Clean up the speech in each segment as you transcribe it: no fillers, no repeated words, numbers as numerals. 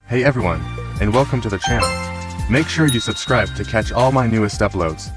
Hey everyone, and welcome to the channel. Make sure you subscribe to catch all my newest uploads.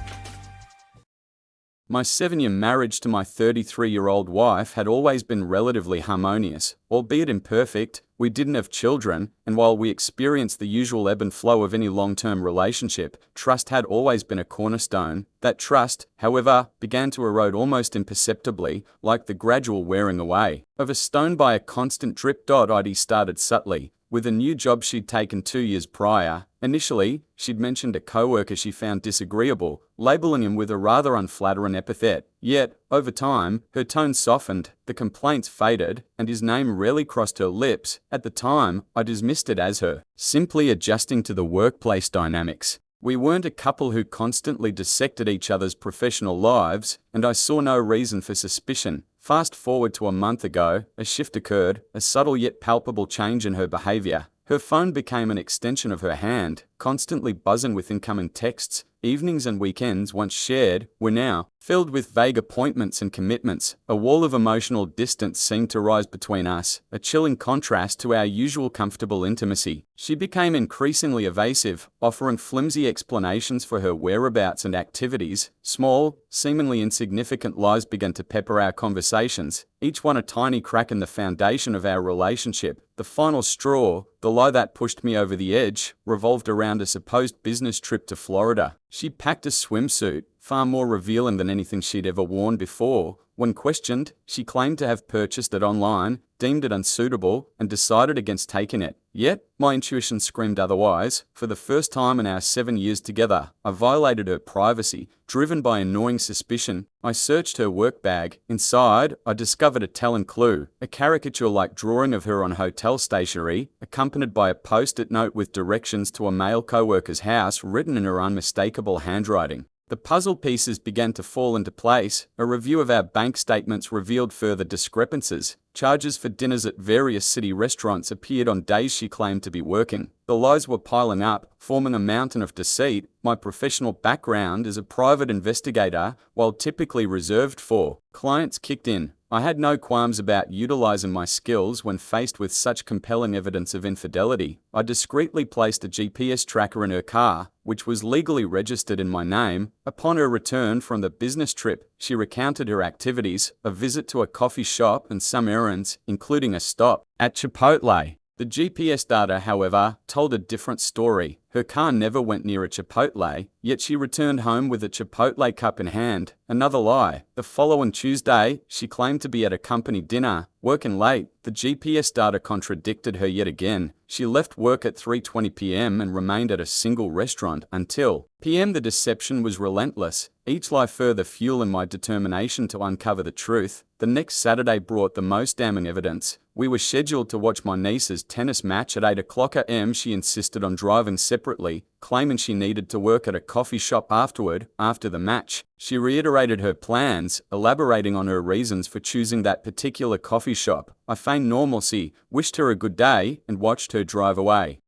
My 7-year marriage to my 33-year-old wife had always been relatively harmonious, albeit imperfect. We didn't have children, and while we experienced the usual ebb and flow of any long-term relationship, trust had always been a cornerstone. That trust, however, began to erode almost imperceptibly, like the gradual wearing away of a stone by a constant drip. It started subtly, with a new job she'd taken 2 years prior. Initially, she'd mentioned a co-worker she found disagreeable, labeling him with a rather unflattering epithet. Yet, over time, her tone softened, the complaints faded, and his name rarely crossed her lips. At the time, I dismissed it as her simply adjusting to the workplace dynamics. We weren't a couple who constantly dissected each other's professional lives, and I saw no reason for suspicion. Fast forward to a month ago, a shift occurred, a subtle yet palpable change in her behavior. Her phone became an extension of her hand, constantly buzzing with incoming texts. Evenings and weekends, once shared, were now filled with vague appointments and commitments. A wall of emotional distance seemed to rise between us, a chilling contrast to our usual comfortable intimacy. She became increasingly evasive, offering flimsy explanations for her whereabouts and activities. Small, seemingly insignificant lies began to pepper our conversations, each one a tiny crack in the foundation of our relationship. The final straw, the lie that pushed me over the edge, revolved around a supposed business trip to Florida. She packed a swimsuit, far more revealing than anything she'd ever worn before. When questioned, she claimed to have purchased it online, deemed it unsuitable, and decided against taking it. Yet, my intuition screamed otherwise. For the first time in our 7 years together, I violated her privacy. Driven by annoying suspicion, I searched her work bag. Inside, I discovered a telling clue, a caricature-like drawing of her on hotel stationery, accompanied by a post-it note with directions to a male co-worker's house written in her unmistakable handwriting. The puzzle pieces began to fall into place. A review of our bank statements revealed further discrepancies. Charges for dinners at various city restaurants appeared on days she claimed to be working. The lies were piling up, forming a mountain of deceit. My professional background as a private investigator, while typically reserved for clients, kicked in. I had no qualms about utilizing my skills when faced with such compelling evidence of infidelity. I discreetly placed a GPS tracker in her car, which was legally registered in my name. Upon her return from the business trip, she recounted her activities, a visit to a coffee shop and some errands, including a stop at Chipotle. The GPS data, however, told a different story. Her car never went near a Chipotle, yet she returned home with a Chipotle cup in hand. Another lie. The following Tuesday, she claimed to be at a company dinner, working late. The GPS data contradicted her yet again. She left work at 3:20 p.m. and remained at a single restaurant until p.m. The deception was relentless, each lie further fueling my determination to uncover the truth. The next Saturday brought the most damning evidence. We were scheduled to watch my niece's tennis match at 8 o'clock a.m. She insisted on driving separately, claiming she needed to work at a coffee shop afterward. After the match, she reiterated her plans, elaborating on her reasons for choosing that particular coffee shop. I feigned normalcy, wished her a good day, and watched her drive away.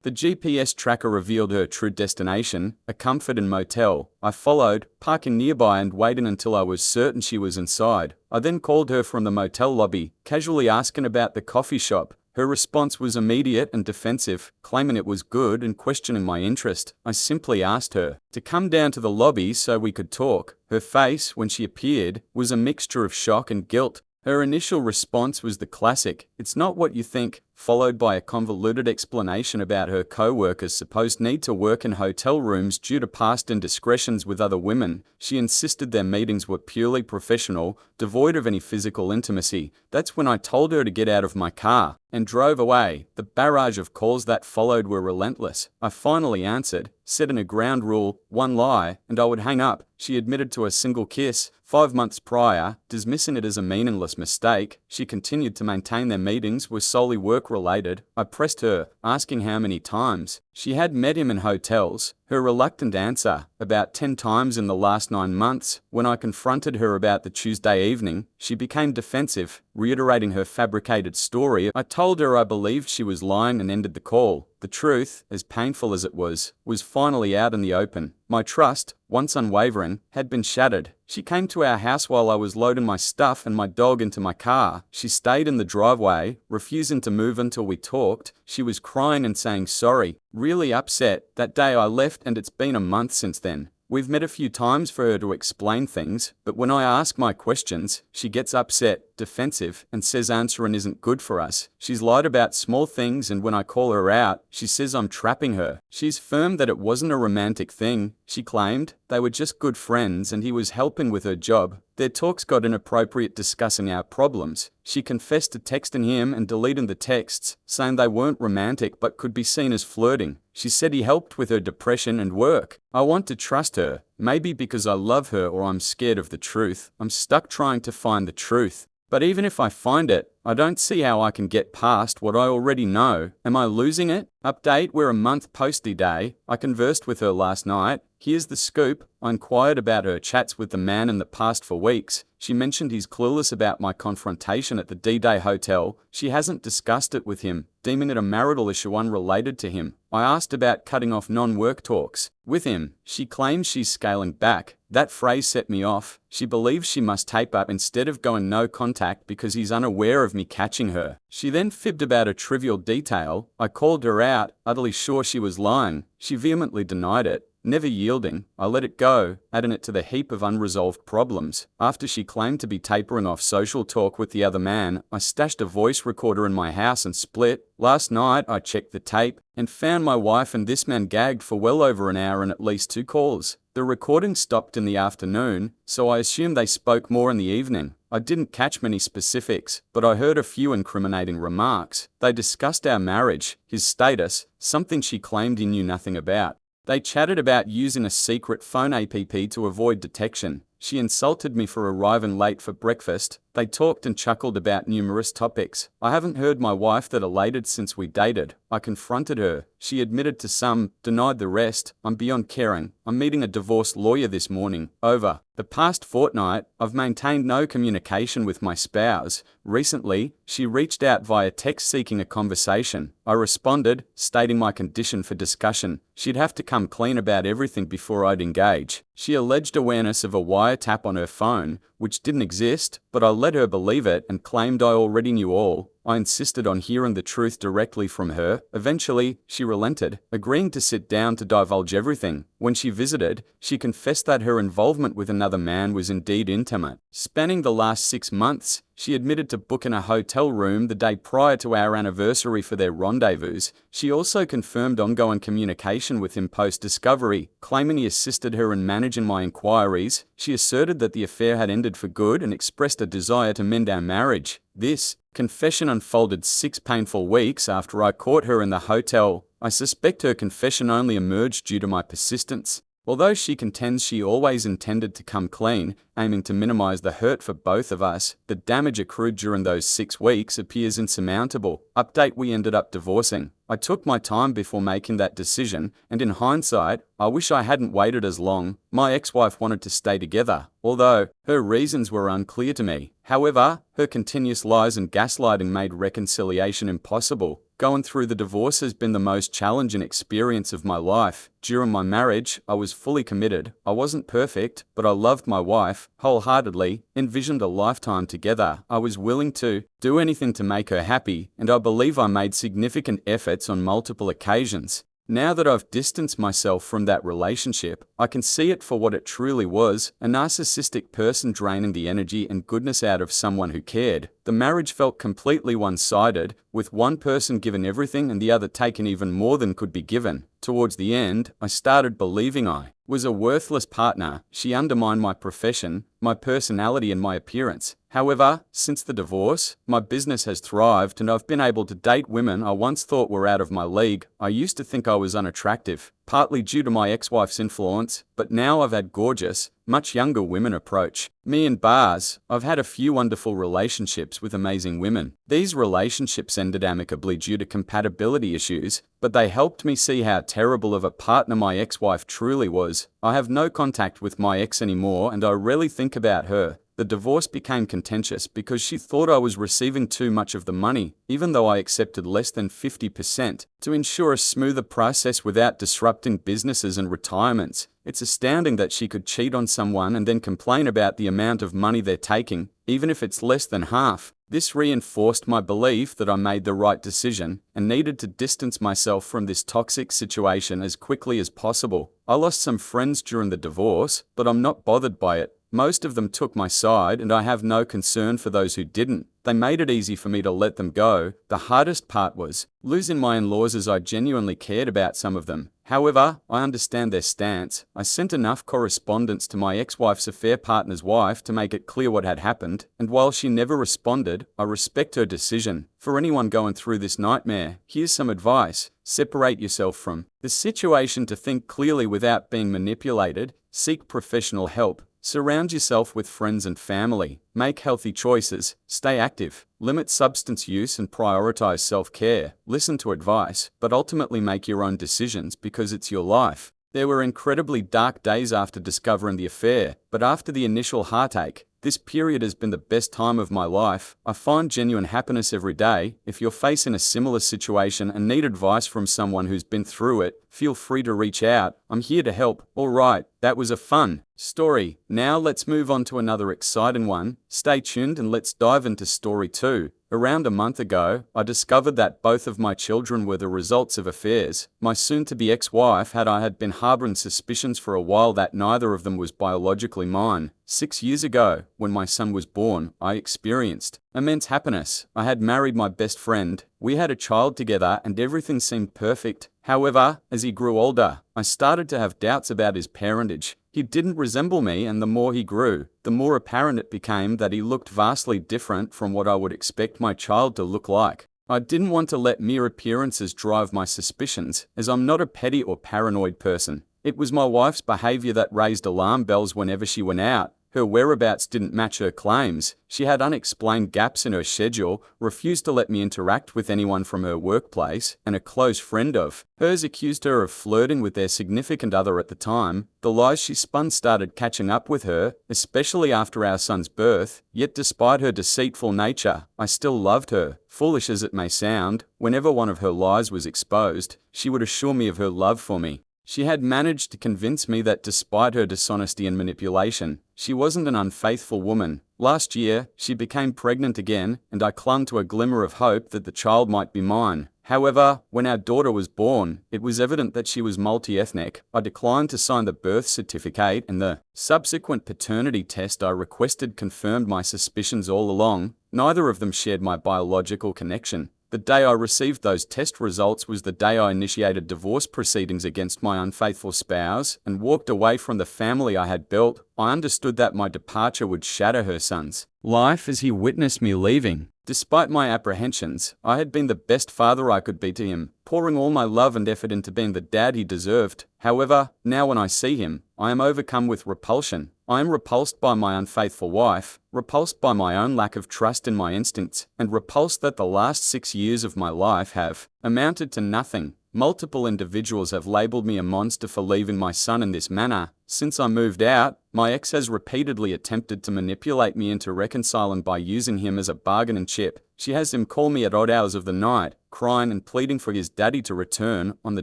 The GPS tracker revealed her true destination, a Comfort Inn motel. I followed, parking nearby and waiting until I was certain she was inside. I then called her from the motel lobby, casually asking about the coffee shop. Her response was immediate and defensive, claiming it was good and questioning my interest. I simply asked her to come down to the lobby so we could talk. Her face, when she appeared, was a mixture of shock and guilt. Her initial response was the classic, "It's not what you think," followed by a convoluted explanation about her co-worker's supposed need to work in hotel rooms due to past indiscretions with other women. She insisted their meetings were purely professional, devoid of any physical intimacy. That's when I told her to get out of my car and drove away. The barrage of calls that followed were relentless. I finally answered, setting a ground rule, one lie, and I would hang up. She admitted to a single kiss 5 months prior, dismissing it as a meaningless mistake. She continued to maintain their meetings were solely work-related. I pressed her, asking how many times she had met him in hotels. Her reluctant answer, about 10 times in the last 9 months, when I confronted her about the Tuesday evening, she became defensive, reiterating her fabricated story. I told her I believed she was lying and ended the call. The truth, as painful as it was finally out in the open. My trust, once unwavering, had been shattered. She came to our house while I was loading my stuff and my dog into my car. She stayed in the driveway, refusing to move until we talked. She was crying and saying sorry, really upset. That day I left and it's been a month since then. We've met a few times for her to explain things, but when I ask my questions, she gets upset, defensive, and says answering isn't good for us. She's lied about small things, and when I call her out, she says I'm trapping her. She's firm that it wasn't a romantic thing. She claimed they were just good friends and he was helping with her job. Their talks got inappropriate, discussing our problems. She confessed to texting him and deleting the texts, saying they weren't romantic but could be seen as flirting. She said he helped with her depression and work. I want to trust her, maybe because I love her or I'm scared of the truth. I'm stuck trying to find the truth. But even if I find it, I don't see how I can get past what I already know. Am I losing it? Update, we're a month post D-Day. I conversed with her last night. Here's the scoop. I inquired about her chats with the man in the past for weeks. She mentioned he's clueless about my confrontation at the D-Day hotel. She hasn't discussed it with him, deeming it a marital issue unrelated to him. I asked about cutting off non-work talks with him. She claims she's scaling back. That phrase set me off. She believes she must tape up instead of going no contact because he's unaware of me catching her. She then fibbed about a trivial detail. I called her out, utterly sure she was lying. She vehemently denied it. Never yielding, I let it go, adding it to the heap of unresolved problems. After she claimed to be tapering off social talk with the other man, I stashed a voice recorder in my house and split. Last night, I checked the tape and found my wife and this man gagged for well over an hour and at least 2 calls. The recording stopped in the afternoon, so I assume they spoke more in the evening. I didn't catch many specifics, but I heard a few incriminating remarks. They discussed our marriage, his status, something she claimed he knew nothing about. They chatted about using a secret phone app to avoid detection. She insulted me for arriving late for breakfast. They talked and chuckled about numerous topics. I haven't heard my wife that elated since we dated. I confronted her. She admitted to some, denied the rest. I'm beyond caring. I'm meeting a divorce lawyer this morning. Over the past fortnight, I've maintained no communication with my spouse. Recently, she reached out via text seeking a conversation. I responded, stating my condition for discussion. She'd have to come clean about everything before I'd engage. She alleged awareness of a wiretap on her phone, which didn't exist, but I let her believe it and claimed I already knew all. I insisted on hearing the truth directly from her. Eventually, she relented, agreeing to sit down to divulge everything. When she visited, she confessed that her involvement with another man was indeed intimate. Spanning the last 6 months, she admitted to booking a hotel room the day prior to our anniversary for their rendezvous. She also confirmed ongoing communication with him post-discovery, claiming he assisted her in managing my inquiries. She asserted that the affair had ended for good and expressed a desire to mend our marriage. This confession unfolded 6 painful weeks after I caught her in the hotel. I suspect her confession only emerged due to my persistence. Although she contends she always intended to come clean, aiming to minimize the hurt for both of us, the damage accrued during those 6 weeks appears insurmountable. Update, we ended up divorcing. I took my time before making that decision, and in hindsight, I wish I hadn't waited as long. My ex-wife wanted to stay together, although her reasons were unclear to me. However, her continuous lies and gaslighting made reconciliation impossible. Going through the divorce has been the most challenging experience of my life. During my marriage, I was fully committed. I wasn't perfect, but I loved my wife wholeheartedly, envisioned a lifetime together. I was willing to do anything to make her happy, and I believe I made significant efforts on multiple occasions. Now that I've distanced myself from that relationship, I can see it for what it truly was, a narcissistic person draining the energy and goodness out of someone who cared. The marriage felt completely one-sided, with one person given everything and the other taking even more than could be given. Towards the end, I started believing I was a worthless partner. She undermined my profession, my personality and my appearance. However, since the divorce, my business has thrived and I've been able to date women I once thought were out of my league. I used to think I was unattractive, partly due to my ex-wife's influence, but now I've had gorgeous, much younger women approach me in bars. I've had a few wonderful relationships with amazing women. These relationships ended amicably due to compatibility issues, but they helped me see how terrible of a partner my ex-wife truly was. I have no contact with my ex anymore, and I rarely think about her. The divorce became contentious because she thought I was receiving too much of the money, even though I accepted less than 50%, to ensure a smoother process without disrupting businesses and retirements. It's astounding that she could cheat on someone and then complain about the amount of money they're taking, even if it's less than half. This reinforced my belief that I made the right decision and needed to distance myself from this toxic situation as quickly as possible. I lost some friends during the divorce, but I'm not bothered by it. Most of them took my side, and I have no concern for those who didn't. They made it easy for me to let them go. The hardest part was losing my in-laws, as I genuinely cared about some of them. However, I understand their stance. I sent enough correspondence to my ex-wife's affair partner's wife to make it clear what had happened, and while she never responded, I respect her decision. For anyone going through this nightmare, here's some advice. Separate yourself from the situation to think clearly without being manipulated. Seek professional help. Surround yourself with friends and family. Make healthy choices. Stay active. Limit substance use and prioritize self-care. Listen to advice, but ultimately make your own decisions because it's your life. There were incredibly dark days after discovering the affair, but after the initial heartache, this period has been the best time of my life. I find genuine happiness every day. If you're facing a similar situation and need advice from someone who's been through it, feel free to reach out. I'm here to help. Alright, that was a fun story. Now let's move on to another exciting one. Stay tuned and let's dive into story 2. Around a month ago, I discovered that both of my children were the results of affairs. My soon-to-be ex-wife I had been harboring suspicions for a while that neither of them was biologically mine. 6 years ago, when my son was born, I experienced immense happiness. I had married my best friend. We had a child together and everything seemed perfect. However, as he grew older, I started to have doubts about his parentage. He didn't resemble me, and the more he grew, the more apparent it became that he looked vastly different from what I would expect my child to look like. I didn't want to let mere appearances drive my suspicions, as I'm not a petty or paranoid person. It was my wife's behavior that raised alarm bells whenever she went out. Her whereabouts didn't match her claims. She had unexplained gaps in her schedule, refused to let me interact with anyone from her workplace, and a close friend of hers accused her of flirting with their significant other at the time. The lies she spun started catching up with her, especially after our son's birth. Yet despite her deceitful nature, I still loved her. Foolish as it may sound, whenever one of her lies was exposed, she would assure me of her love for me. She had managed to convince me that despite her dishonesty and manipulation, she wasn't an unfaithful woman. Last year, she became pregnant again, and I clung to a glimmer of hope that the child might be mine. However, when our daughter was born, it was evident that she was multi-ethnic. I declined to sign the birth certificate, and the subsequent paternity test I requested confirmed my suspicions all along. Neither of them shared my biological connection. The day I received those test results was the day I initiated divorce proceedings against my unfaithful spouse and walked away from the family I had built. I understood that my departure would shatter her son's life as he witnessed me leaving. Despite my apprehensions, I had been the best father I could be to him, pouring all my love and effort into being the dad he deserved. However, now when I see him, I am overcome with repulsion. I am repulsed by my unfaithful wife, repulsed by my own lack of trust in my instincts, and repulsed that the last 6 years of my life have amounted to nothing. Multiple individuals have labeled me a monster for leaving my son in this manner. Since I moved out, my ex has repeatedly attempted to manipulate me into reconciling by using him as a bargaining chip. She has him call me at odd hours of the night, crying and pleading for his daddy to return. On the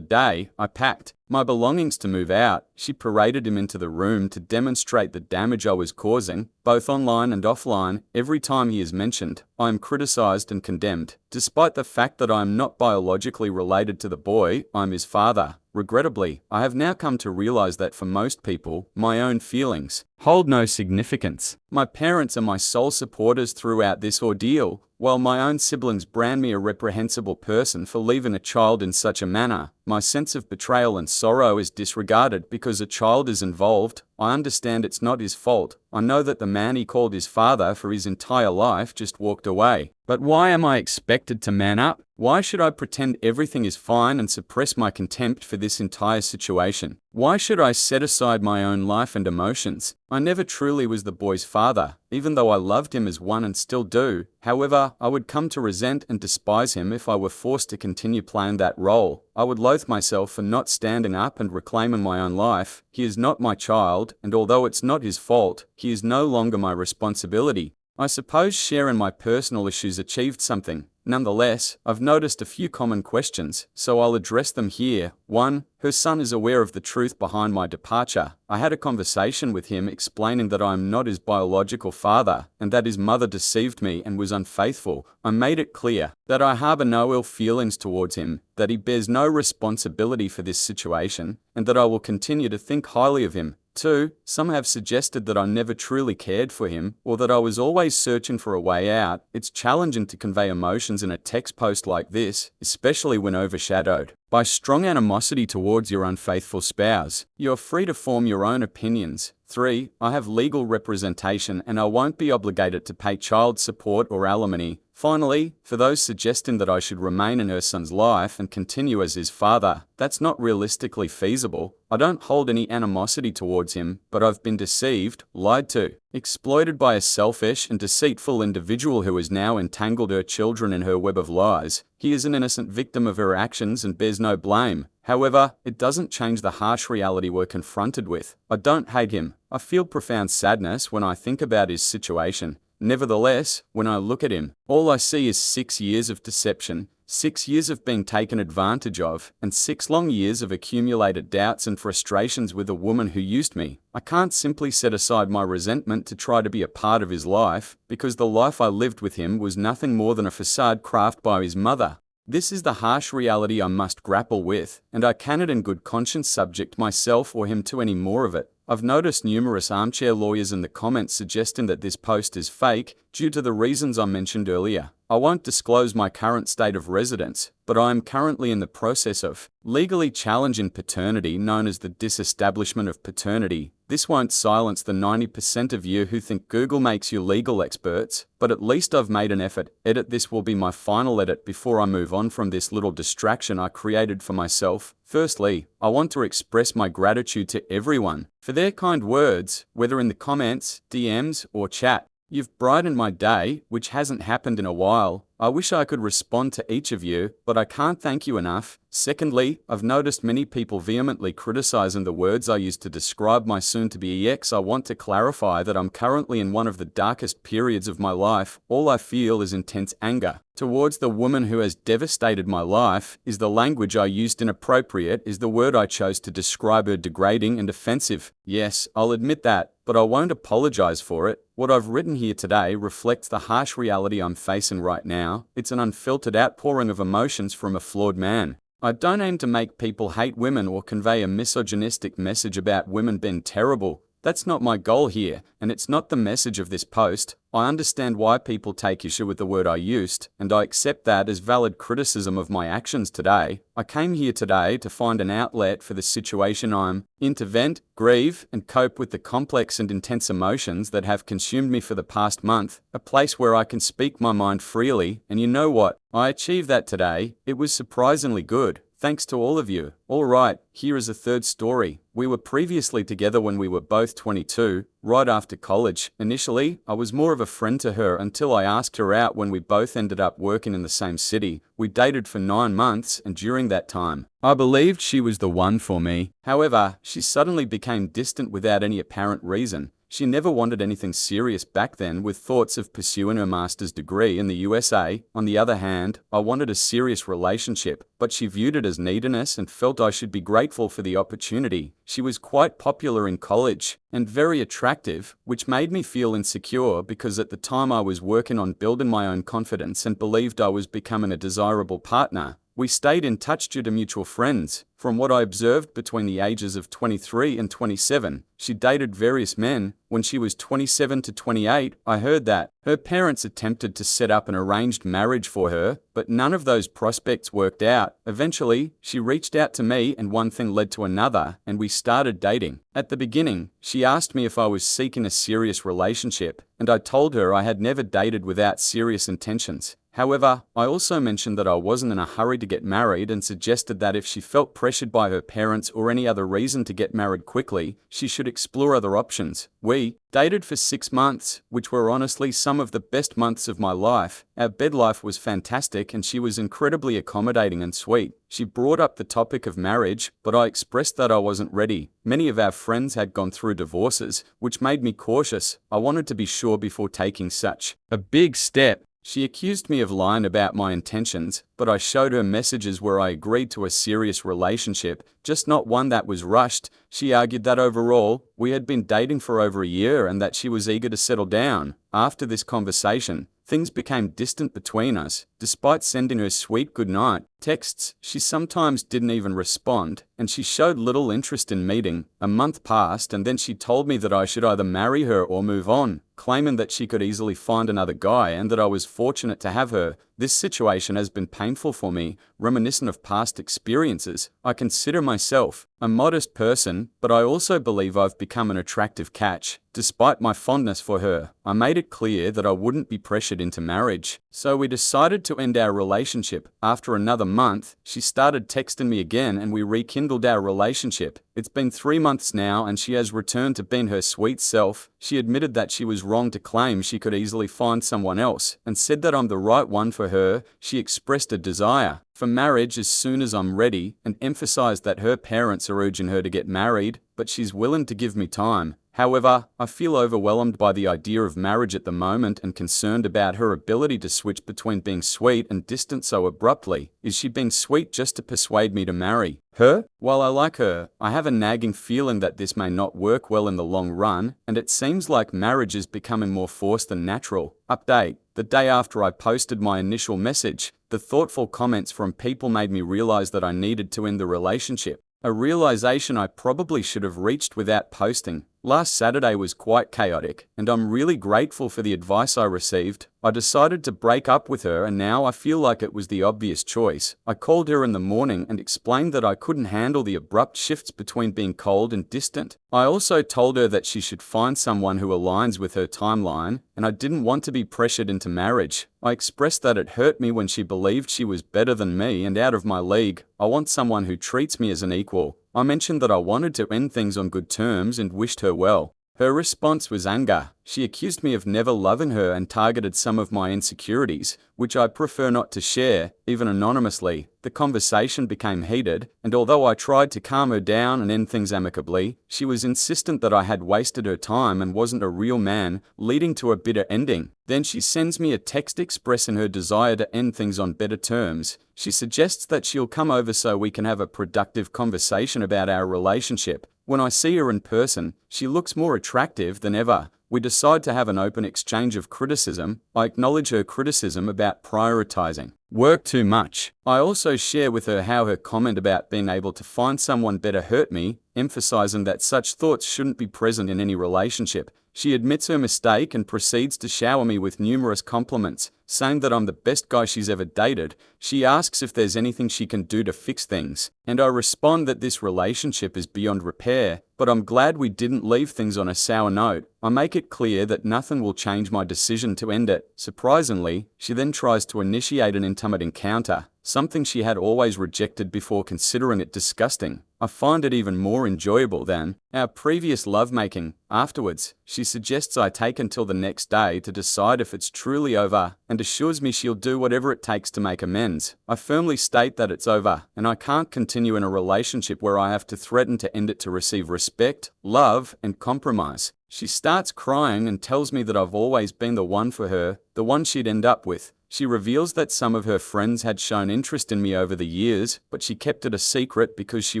day I packed my belongings to move out, she paraded him into the room to demonstrate the damage I was causing, both online and offline. Every time he is mentioned, I am criticized and condemned. Despite the fact that I am not biologically related to the boy, I am his father. Regrettably, I have now come to realize that for most people, my own feelings hold no significance. My parents are my sole supporters throughout this ordeal, while my own siblings brand me a reprehensible person for leaving a child in such a manner. My sense of betrayal and sorrow is disregarded because a child is involved. I understand it's not his fault. I know that the man he called his father for his entire life just walked away. But why am I expected to man up? Why should I pretend everything is fine and suppress my contempt for this entire situation? Why should I set aside my own life and emotions? I never truly was the boy's father, even though I loved him as one and still do. However, I would come to resent and despise him if I were forced to continue playing that role. I would loathe myself for not standing up and reclaiming my own life. He is not my child, and although it's not his fault, he is no longer my responsibility. I suppose sharing my personal issues achieved something. Nonetheless, I've noticed a few common questions, so I'll address them here. 1. Her son is aware of the truth behind my departure. I had a conversation with him explaining that I am not his biological father, and that his mother deceived me and was unfaithful. I made it clear that I harbor no ill feelings towards him, that he bears no responsibility for this situation, and that I will continue to think highly of him. 2. Some have suggested that I never truly cared for him, or that I was always searching for a way out. It's challenging to convey emotions in a text post like this, especially when overshadowed by strong animosity towards your unfaithful spouse. You are free to form your own opinions. 3. I have legal representation and I won't be obligated to pay child support or alimony. Finally, for those suggesting that I should remain in her son's life and continue as his father, that's not realistically feasible. I don't hold any animosity towards him, but I've been deceived, lied to, exploited by a selfish and deceitful individual who has now entangled her children in her web of lies. He is an innocent victim of her actions and bears no blame. However, it doesn't change the harsh reality we're confronted with. I don't hate him. I feel profound sadness when I think about his situation. Nevertheless, when I look at him, all I see is 6 years of deception, 6 years of being taken advantage of, and 6 long years of accumulated doubts and frustrations with a woman who used me. I can't simply set aside my resentment to try to be a part of his life, because the life I lived with him was nothing more than a facade crafted by his mother. This is the harsh reality I must grapple with, and I cannot in good conscience subject myself or him to any more of it. I've noticed numerous armchair lawyers in the comments suggesting that this post is fake due to the reasons I mentioned earlier. I won't disclose my current state of residence, but I am currently in the process of legally challenging paternity, known as the disestablishment of paternity. This won't silence the 90% of you who think Google makes you legal experts, but at least I've made an effort. This will be my final edit before I move on from this little distraction I created for myself. Firstly, I want to express my gratitude to everyone for their kind words, whether in the comments, DMs, or chat. You've brightened my day, which hasn't happened in a while. I wish I could respond to each of you, but I can't thank you enough. Secondly, I've noticed many people vehemently criticizing the words I used to describe my soon-to-be ex. I want to clarify that I'm currently in one of the darkest periods of my life. All I feel is intense anger towards the woman who has devastated my life. Is the language I used inappropriate? Is the word I chose to describe her degrading and offensive? Yes, I'll admit that, but I won't apologize for it. What I've written here today reflects the harsh reality I'm facing right now. It's an unfiltered outpouring of emotions from a flawed man. I don't aim to make people hate women or convey a misogynistic message about women being terrible. That's not my goal here, and it's not the message of this post. I understand why people take issue with the word I used, and I accept that as valid criticism of my actions today. I came here today to find an outlet for the situation I'm in, to vent, grieve, and cope with the complex and intense emotions that have consumed me for the past month, a place where I can speak my mind freely, and you know what? I achieved that today. It was surprisingly good. Thanks to all of you. Alright, here is a third story. We were previously together when we were both 22, right after college. Initially, I was more of a friend to her until I asked her out when we both ended up working in the same city. We dated for 9 months, and during that time, I believed she was the one for me. However, she suddenly became distant without any apparent reason. She never wanted anything serious back then, with thoughts of pursuing her master's degree in the USA. On the other hand, I wanted a serious relationship, but she viewed it as neediness and felt I should be grateful for the opportunity. She was quite popular in college and very attractive, which made me feel insecure because at the time I was working on building my own confidence and believed I was becoming a desirable partner. We stayed in touch due to mutual friends. From what I observed between the ages of 23 and 27, she dated various men. When she was 27 to 28, I heard that her parents attempted to set up an arranged marriage for her, but none of those prospects worked out. Eventually, she reached out to me and one thing led to another, and we started dating. At the beginning, she asked me if I was seeking a serious relationship, and I told her I had never dated without serious intentions. However, I also mentioned that I wasn't in a hurry to get married and suggested that if she felt pressured by her parents or any other reason to get married quickly, she should explore other options. We dated for 6 months, which were honestly some of the best months of my life. Our bed life was fantastic and she was incredibly accommodating and sweet. She brought up the topic of marriage, but I expressed that I wasn't ready. Many of our friends had gone through divorces, which made me cautious. I wanted to be sure before taking such a big step. She accused me of lying about my intentions, but I showed her messages where I agreed to a serious relationship, just not one that was rushed. She argued that overall, we had been dating for over a year and that she was eager to settle down. After this conversation, things became distant between us. Despite sending her sweet goodnight texts, she sometimes didn't even respond, and she showed little interest in meeting. A month passed and then she told me that I should either marry her or move on, claiming that she could easily find another guy and that I was fortunate to have her. This situation has been painful for me, reminiscent of past experiences. I consider myself a modest person, but I also believe I've become an attractive catch. Despite my fondness for her, I made it clear that I wouldn't be pressured into marriage. So we decided to end our relationship. After another month, she started texting me again and we rekindled our relationship. It's been 3 months now and she has returned to being her sweet self. She admitted that she was wrong to claim she could easily find someone else and said that I'm the right one for her. She expressed a desire for marriage as soon as I'm ready and emphasized that her parents are urging her to get married, but she's willing to give me time. However, I feel overwhelmed by the idea of marriage at the moment and concerned about her ability to switch between being sweet and distant so abruptly. Is she being sweet just to persuade me to marry her? While I like her, I have a nagging feeling that this may not work well in the long run, and it seems like marriage is becoming more forced than natural. Update: the day after I posted my initial message, the thoughtful comments from people made me realize that I needed to end the relationship. A realization I probably should have reached without posting. Last Saturday was quite chaotic, and I'm really grateful for the advice I received. I decided to break up with her and now I feel like it was the obvious choice. I called her in the morning and explained that I couldn't handle the abrupt shifts between being cold and distant. I also told her that she should find someone who aligns with her timeline, and I didn't want to be pressured into marriage. I expressed that it hurt me when she believed she was better than me and out of my league. I want someone who treats me as an equal. I mentioned that I wanted to end things on good terms and wished her well. Her response was anger. She accused me of never loving her and targeted some of my insecurities, which I prefer not to share, even anonymously. The conversation became heated, and although I tried to calm her down and end things amicably, she was insistent that I had wasted her time and wasn't a real man, leading to a bitter ending. Then she sends me a text expressing her desire to end things on better terms. She suggests that she'll come over so we can have a productive conversation about our relationship. When I see her in person, she looks more attractive than ever. We decide to have an open exchange of criticism. I acknowledge her criticism about prioritizing work too much. I also share with her how her comment about being able to find someone better hurt me, emphasizing that such thoughts shouldn't be present in any relationship. She admits her mistake and proceeds to shower me with numerous compliments, saying that I'm the best guy she's ever dated. She asks if there's anything she can do to fix things, and I respond that this relationship is beyond repair, but I'm glad we didn't leave things on a sour note. I make it clear that nothing will change my decision to end it. Surprisingly, she then tries to initiate an intimate encounter, something she had always rejected before considering it disgusting. I find it even more enjoyable than our previous lovemaking. Afterwards, she suggests I take until the next day to decide if it's truly over, and assures me she'll do whatever it takes to make amends. I firmly state that it's over, and I can't continue in a relationship where I have to threaten to end it to receive respect, love, and compromise. She starts crying and tells me that I've always been the one for her, the one she'd end up with. She reveals that some of her friends had shown interest in me over the years, but she kept it a secret because she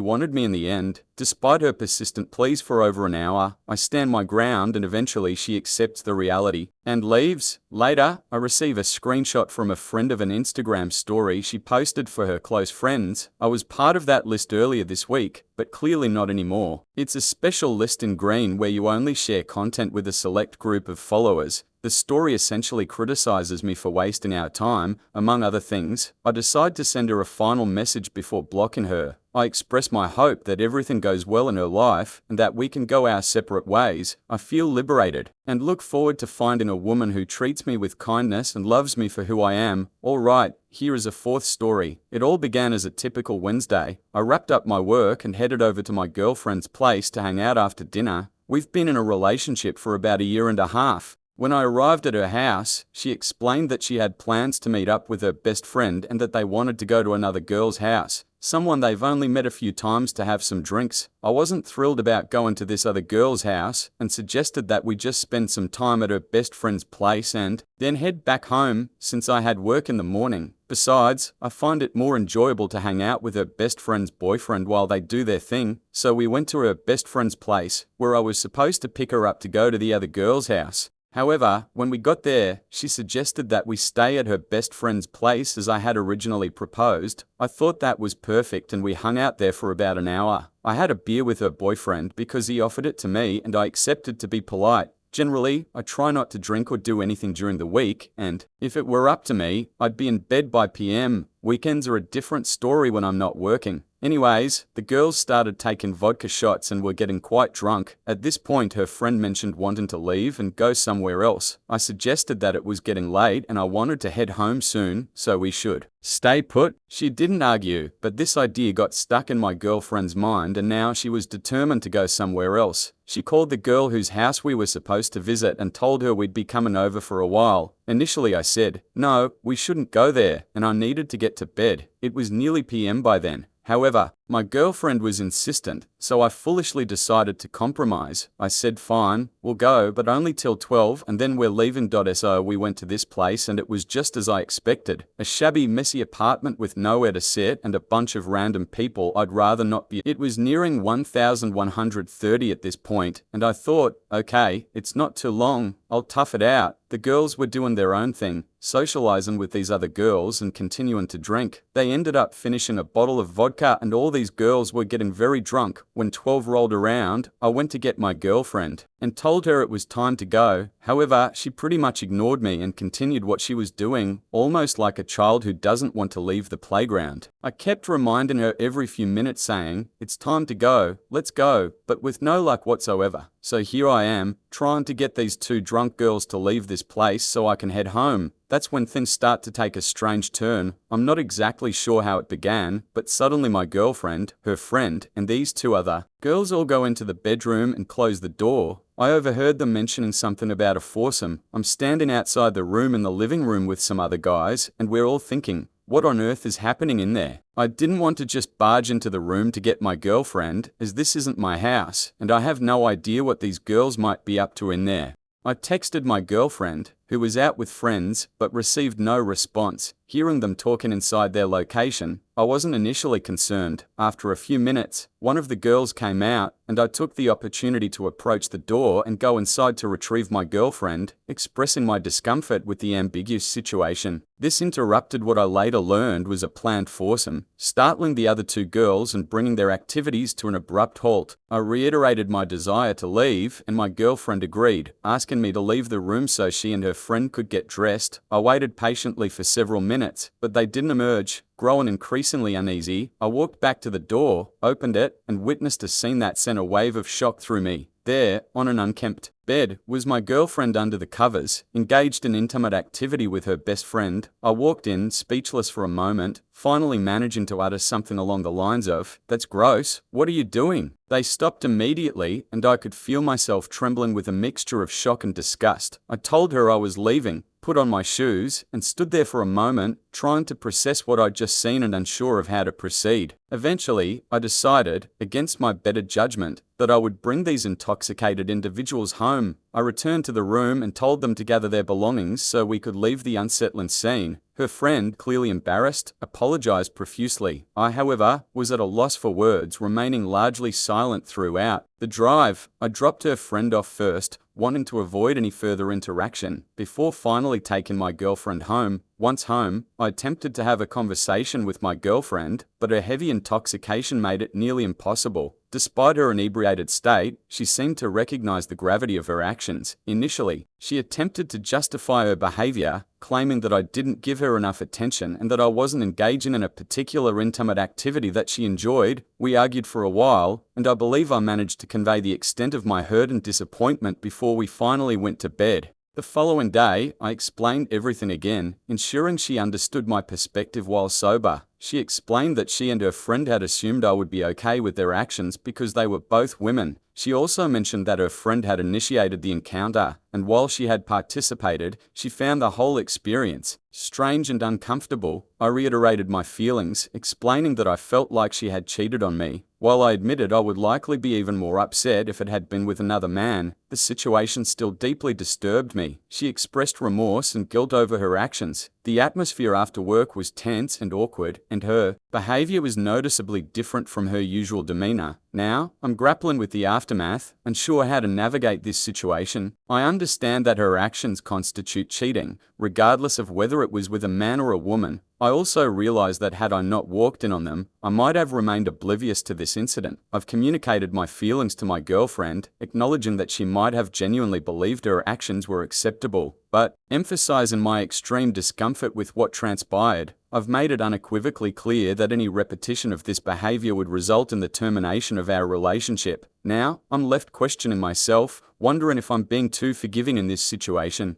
wanted me in the end. Despite her persistent pleas for over an hour, I stand my ground and eventually she accepts the reality and leaves. Later, I receive a screenshot from a friend of an Instagram story she posted for her close friends. I was part of that list earlier this week, but clearly not anymore. It's a special list in green where you only share content with a select group of followers. The story essentially criticizes me for wasting our time, among other things. I decide to send her a final message before blocking her. I express my hope that everything goes well in her life and that we can go our separate ways. I feel liberated and look forward to finding a woman who treats me with kindness and loves me for who I am. All right, here is a fourth story. It all began as a typical Wednesday. I wrapped up my work and headed over to my girlfriend's place to hang out after dinner. We've been in a relationship for about a year and a half. When I arrived at her house, she explained that she had plans to meet up with her best friend and that they wanted to go to another girl's house, someone they've only met a few times, to have some drinks. I wasn't thrilled about going to this other girl's house and suggested that we just spend some time at her best friend's place and then head back home since I had work in the morning. Besides, I find it more enjoyable to hang out with her best friend's boyfriend while they do their thing, so we went to her best friend's place, where I was supposed to pick her up to go to the other girl's house. However, when we got there, she suggested that we stay at her best friend's place as I had originally proposed. I thought that was perfect and we hung out there for about an hour. I had a beer with her boyfriend because he offered it to me and I accepted to be polite. Generally, I try not to drink or do anything during the week, and if it were up to me, I'd be in bed by PM. Weekends are a different story when I'm not working. Anyways, the girls started taking vodka shots and were getting quite drunk. At this point, her friend mentioned wanting to leave and go somewhere else. I suggested that it was getting late and I wanted to head home soon, so we should stay put. She didn't argue, but this idea got stuck in my girlfriend's mind and now she was determined to go somewhere else. She called the girl whose house we were supposed to visit and told her we'd be coming over for a while. Initially I said, no, we shouldn't go there, and I needed to get to bed. It was nearly PM by then. However, my girlfriend was insistent, so I foolishly decided to compromise. I said fine, we'll go, but only till 12 and then we're leaving. So we went to this place and it was just as I expected. A shabby, messy apartment with nowhere to sit and a bunch of random people I'd rather not be. It was nearing 1130 at this point, and I thought, okay, it's not too long, I'll tough it out. The girls were doing their own thing, socializing with these other girls and continuing to drink. They ended up finishing a bottle of vodka and all these girls were getting very drunk. When 12 rolled around, I went to get my girlfriend and told her it was time to go. However, she pretty much ignored me and continued what she was doing, almost like a child who doesn't want to leave the playground. I kept reminding her every few minutes saying, it's time to go, let's go, but with no luck whatsoever. So here I am, trying to get these two drunk girls to leave this place so I can head home. That's when things start to take a strange turn. I'm not exactly sure how it began, but suddenly my girlfriend, her friend, and these two other girls all go into the bedroom and close the door. I overheard them mentioning something about a foursome. I'm standing outside the room in the living room with some other guys, and we're all thinking, what on earth is happening in there? I didn't want to just barge into the room to get my girlfriend, as this isn't my house, and I have no idea what these girls might be up to in there. I texted my girlfriend, who was out with friends, but received no response. Hearing them talking inside their location, I wasn't initially concerned. After a few minutes, one of the girls came out, and I took the opportunity to approach the door and go inside to retrieve my girlfriend, expressing my discomfort with the ambiguous situation. This interrupted what I later learned was a planned foursome, startling the other two girls and bringing their activities to an abrupt halt. I reiterated my desire to leave, and my girlfriend agreed, asking me to leave the room so she and her friend could get dressed. I waited patiently for several minutes, but they didn't emerge. Growing increasingly uneasy, I walked back to the door, opened it, and witnessed a scene that sent a wave of shock through me. There, on an unkempt bed, was my girlfriend under the covers, engaged in intimate activity with her best friend. I walked in, speechless for a moment, finally managing to utter something along the lines of, "That's gross, what are you doing?" They stopped immediately, and I could feel myself trembling with a mixture of shock and disgust. I told her I was leaving, put on my shoes, and stood there for a moment, trying to process what I'd just seen and unsure of how to proceed. Eventually, I decided, against my better judgment, that I would bring these intoxicated individuals home. I returned to the room and told them to gather their belongings so we could leave the unsettling scene. Her friend, clearly embarrassed, apologized profusely. I, however, was at a loss for words, remaining largely silent throughout the drive. I dropped her friend off first, wanting to avoid any further interaction, before finally taking my girlfriend home. Once home, I attempted to have a conversation with my girlfriend, but her heavy intoxication made it nearly impossible. Despite her inebriated state, she seemed to recognize the gravity of her actions. Initially, she attempted to justify her behavior, claiming that I didn't give her enough attention and that I wasn't engaging in a particular intimate activity that she enjoyed. We argued for a while, and I believe I managed to convey the extent of my hurt and disappointment before we finally went to bed. The following day, I explained everything again, ensuring she understood my perspective while sober. She explained that she and her friend had assumed I would be okay with their actions because they were both women. She also mentioned that her friend had initiated the encounter, and while she had participated, she found the whole experience strange and uncomfortable. I reiterated my feelings, explaining that I felt like she had cheated on me. While I admitted I would likely be even more upset if it had been with another man, the situation still deeply disturbed me. She expressed remorse and guilt over her actions. The atmosphere after work was tense and awkward, and her behavior was noticeably different from her usual demeanor. Now, I'm grappling with the aftermath, unsure how to navigate this situation. I understand that her actions constitute cheating, regardless of whether it was with a man or a woman. I also realize that had I not walked in on them, I might have remained oblivious to this incident. I've communicated my feelings to my girlfriend, acknowledging that she might have genuinely believed her actions were acceptable, but emphasizing my extreme discomfort with what transpired. I've made it unequivocally clear that any repetition of this behavior would result in the termination of our relationship. Now, I'm left questioning myself, wondering if I'm being too forgiving in this situation.